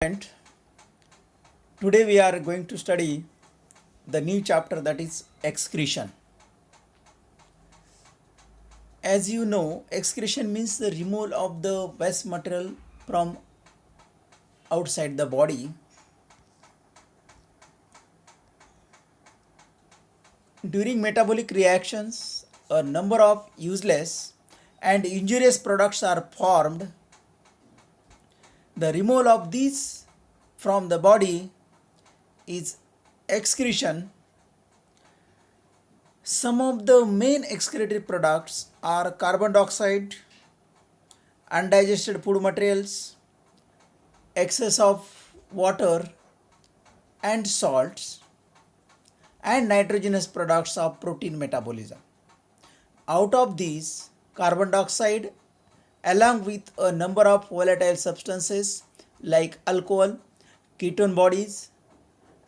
student, today we are going to study the new chapter, that is excretion. As you know, excretion means the removal of the waste material from outside the body. During metabolic reactions, a number of useless and injurious products are formed. The removal of these from the body is excretion. Some of the main excretory products are carbon dioxide, undigested food materials, excess of water and salts, and nitrogenous products of protein metabolism. Out of these, carbon dioxide, along with a number of volatile substances like alcohol, ketone bodies,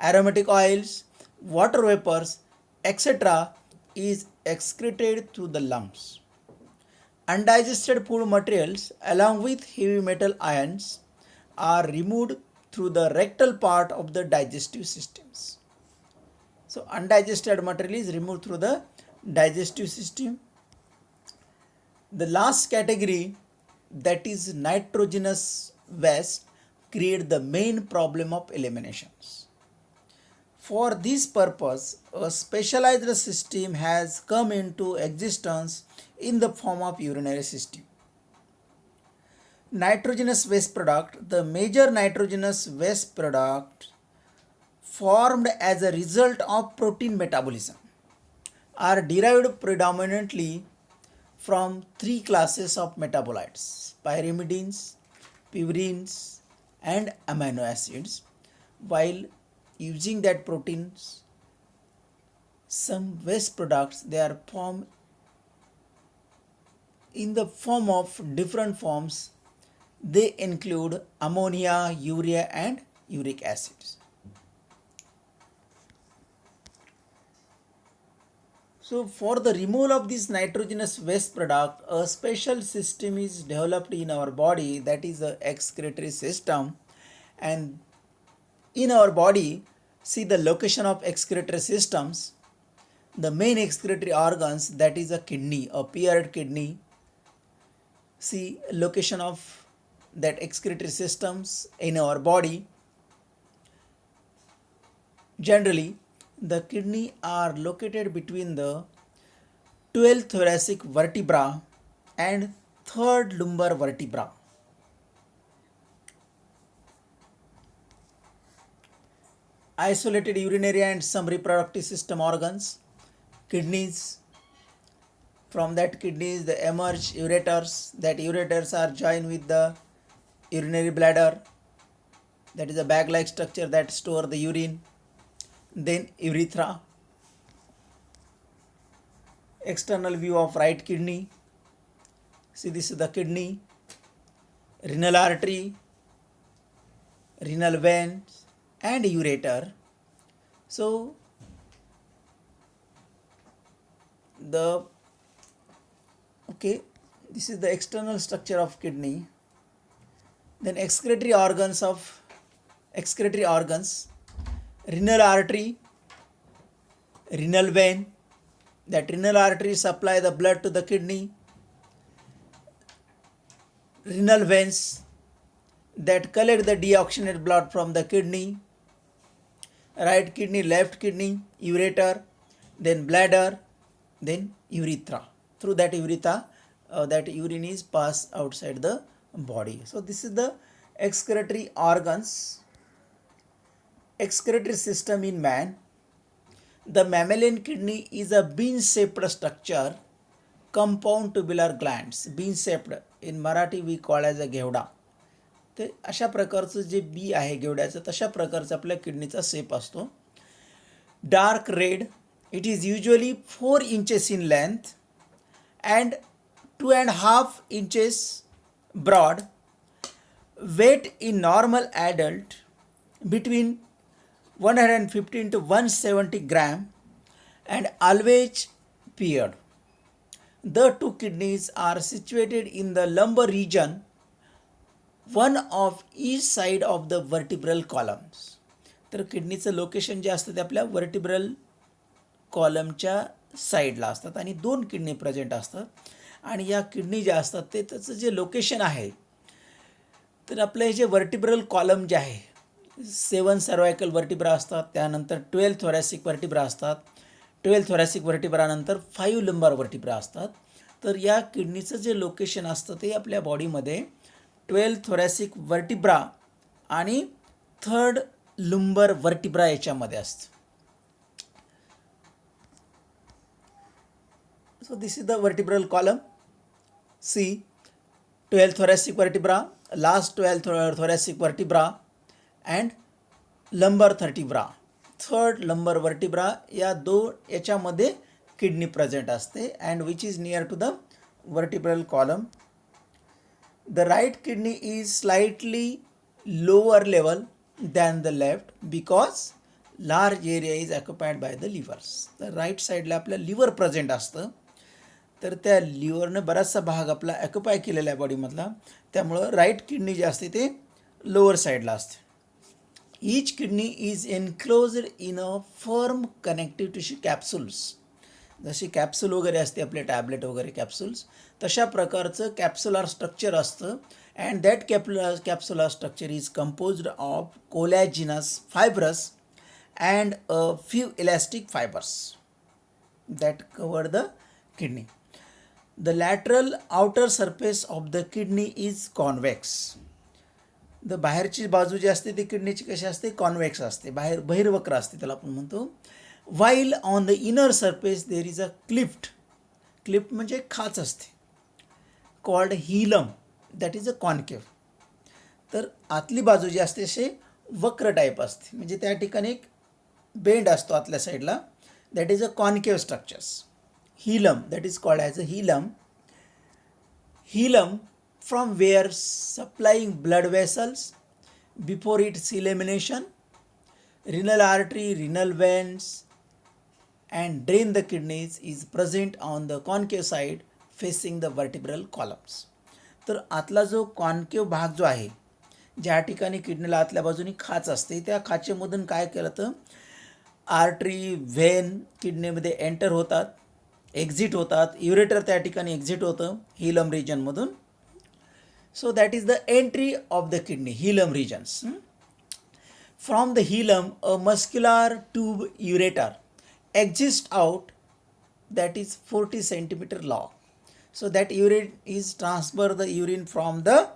aromatic oils, water vapors, etc., is excreted through the lungs. Undigested food materials along with heavy metal ions are removed through the rectal part of the digestive systems. So undigested material is removed through the digestive system. The last category, that is nitrogenous waste, create the main problem of eliminations. For this purpose, a specialized system has come into existence in the form of urinary system. Nitrogenous waste product, the major nitrogenous waste product formed as a result of protein metabolism, are derived predominantly from three classes of metabolites: pyrimidines, purines, and amino acids. While using that proteins, some waste products, they are formed in the form of different forms. They include ammonia, urea, and uric acids. So for the removal of this nitrogenous waste product, a special system is developed in our body, that is the excretory system. And in our body, see the location of excretory systems. The main excretory organs, that is a kidney, a paired kidney. See location of that excretory systems in our body. Generally, the kidney are located between the 12th thoracic vertebra and 3rd lumbar vertebra. Isolated urinary and some reproductive system organs. Kidneys. From that kidneys they emerge ureters. That ureters are joined with the urinary bladder. That is a bag-like structure that store the urine. Then urethra. External view of right kidney. See, this is the kidney. Renal artery, renal veins, and ureter. So this is the external structure of kidney. Then excretory organs, renal artery, renal vein. That renal artery supply the blood to the kidney. Renal veins that collect the deoxygenated blood from the kidney. Right kidney, left kidney, ureter, then bladder, then urethra. Through that urethra, that urine is passed outside the body. So this is the excretory organs. Excretory system in man. The mammalian kidney is a bean-shaped structure, compound tubular glands. Bean-shaped, in Marathi we call as a घेवडा. ते अशा प्रकारचं जे B आहे घेवड्याचं, तशा प्रकारचा आपल्या किडनीचा shape असतो. Dark red. It is usually 4 inches in length and 2.5 inches broad. Weight in normal adult between 115 to 170 gram and always paired. The two kidneys are situated in the lumbar region one of each side of the vertebral columns. तर किडनीचं location जे असतं ते आपल्या vertebral कॉलमच्या साईडला असतात आणि 2 kidney present असतात. आणि या किडनी ज्या असतात ते त्याचं जे लोकेशन आहे, तर आपलं हे जे वर्टिब्रल कॉलम जे आहे, 7 सर्वायकल वर्टिब्रा असतात, त्यानंतर 12 थोरॅसिक वर्टिब्रा असतात, 12 थोरॅसिक वर्टिब्रानंतर 5 लंबार वर्टिब्रा असतात. तर या किडनीचं जे लोकेशन असतं ते आपल्या बॉडीमध्ये 12 थोरॅसिक वर्टिब्रा आणि 3rd लंबार वर्टिब्रा याच्यामध्ये असतं. So this is the vertebral column. See, 12 thoracic vertebra, last 12 thoracic vertebra and lumbar vertebra, 3rd lumbar vertebra या याच्यामध्ये किडनी प्रेझेंट असते and which is near to the vertebral column. The right kidney is slightly lower level than the left because large area is occupied by the livers. तर right साईडला आपल्या liver present असतं, तर त्या लिव्हरनं बराचसा भाग आपला ॲक्युपाय केलेला आहे बॉडीमधला, त्यामुळं राईट किडनी जे असते ते लोअर साईडला असते. Each kidney is enclosed in a firm connective tissue capsules. जशी कॅप्सूल वगैरे असते आपले टॅबलेट वगैरे कॅप्सूल्स, तशा प्रकारचं कॅप्सुलार स्ट्रक्चर असतं. And that capsular structure is composed of collagenous fibrous and a few elastic fibers that cover the kidney. The lateral outer surface of the kidney is convex. The बाहेरची बाजू जी असते ती किडनीची कशी असते, convex असते, बहिर्वक्र असते त्याला आपण म्हणतो. while on the inner surface there is a cleft म्हणजे खाच असते, called hilum, that is a concave. तर आतली बाजू जी असते असे वक्र टाईप असते, म्हणजे त्या ठिकाणी एक बेंड असतो आतल्या साईडला, that is a concave structures. hilum, that is called as a hilum from where supplying blood vessels before its elimination, renal artery, renal veins and drain the kidneys is present on the concave side facing the vertebral columns. तर आतला जो concave भाग जो आहे, ज्या ठिकाणी किडनीला आतल्या बाजूनी खाच असते, त्या खाचेमधून काय केलं तर आर्टरी, व्हेन किडनीमध्ये एंटर होतात, एक्झिट होतात, युरेटर त्या ठिकाणी एक्झिट होतं हिलम रिजनमधून. So that is the entry of the kidney, hilum regions. From the hilum a muscular tube ureter exist out that is 40 centimeter long. So that urine is transfer the urine from the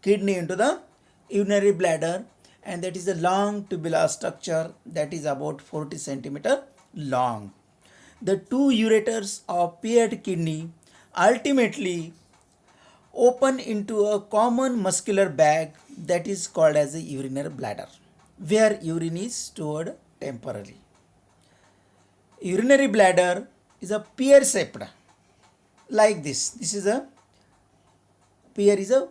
kidney into the urinary bladder, and that is a long tubular structure that is about 40 centimeter long. The two ureters of paired kidney ultimately open into a common muscular bag that is called as a urinary bladder, where urine is stored temporarily. Urinary bladder is a pear shaped like this. This is a pear is a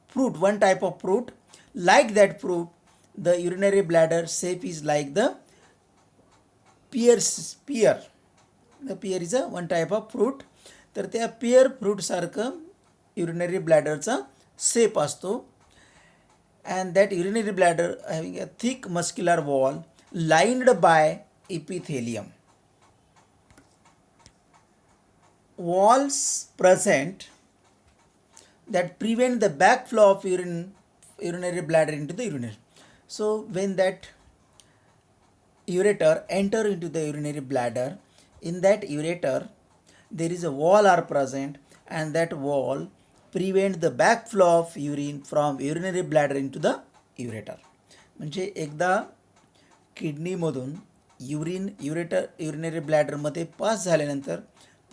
fruit, one type of fruit. Like that fruit, the urinary bladder shape is like the pear. The pear is a one type of fruit. तर त्या pear fruit सारखं urinary bladder चा shape असतो. And that urinary bladder having a thick muscular wall lined by epithelium. Walls present that prevent the backflow of urinary bladder into the urinary. So when that ureter enter into the urinary bladder, in that ureter there is a wall are present, and that wall prevent the backflow of urine from urinary bladder into the ureter. म्हणजे एकदा किडनीमधून urinary ब्लॅडरमध्ये पास झाल्यानंतर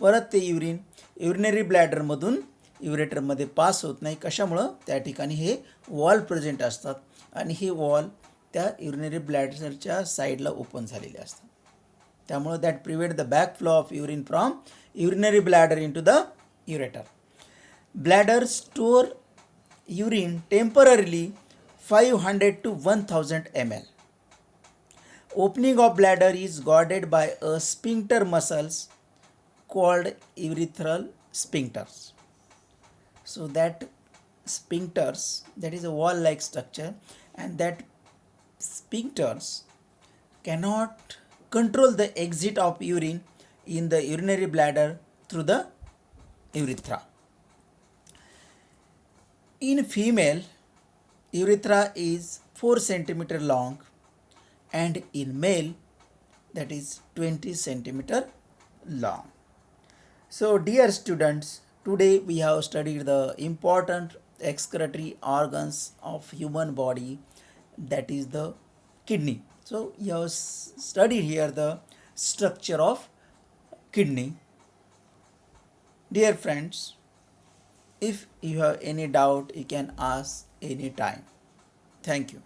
परत ते urinary ब्लॅडरमधून युरेटरमध्ये पास होत नाही. कशामुळं? त्या ठिकाणी हे वॉल प्रेझेंट असतात आणि हे वॉल त्या युरिनरी ब्लॅडरच्या साईडला ओपन झालेले असतात. त्यामुळं that prevent the back flow of urine from urinary bladder into the ureter. Bladder store urine temporarily 500 to 1000 ml. Opening of bladder is guarded by a sphincter muscles called urethral sphincters. So that sphincters, that is a wall like structure, and that sphincters cannot control the exit of urine in the urinary bladder through the urethra. In female, urethra is 4 centimeter long, and in male that is 20 centimeter long. So dear students, today we have studied the important excretory organs of human body, that is the kidney. So you have studied here the structure of kidney. Dear friends, if you have any doubt, you can ask any time. Thank you.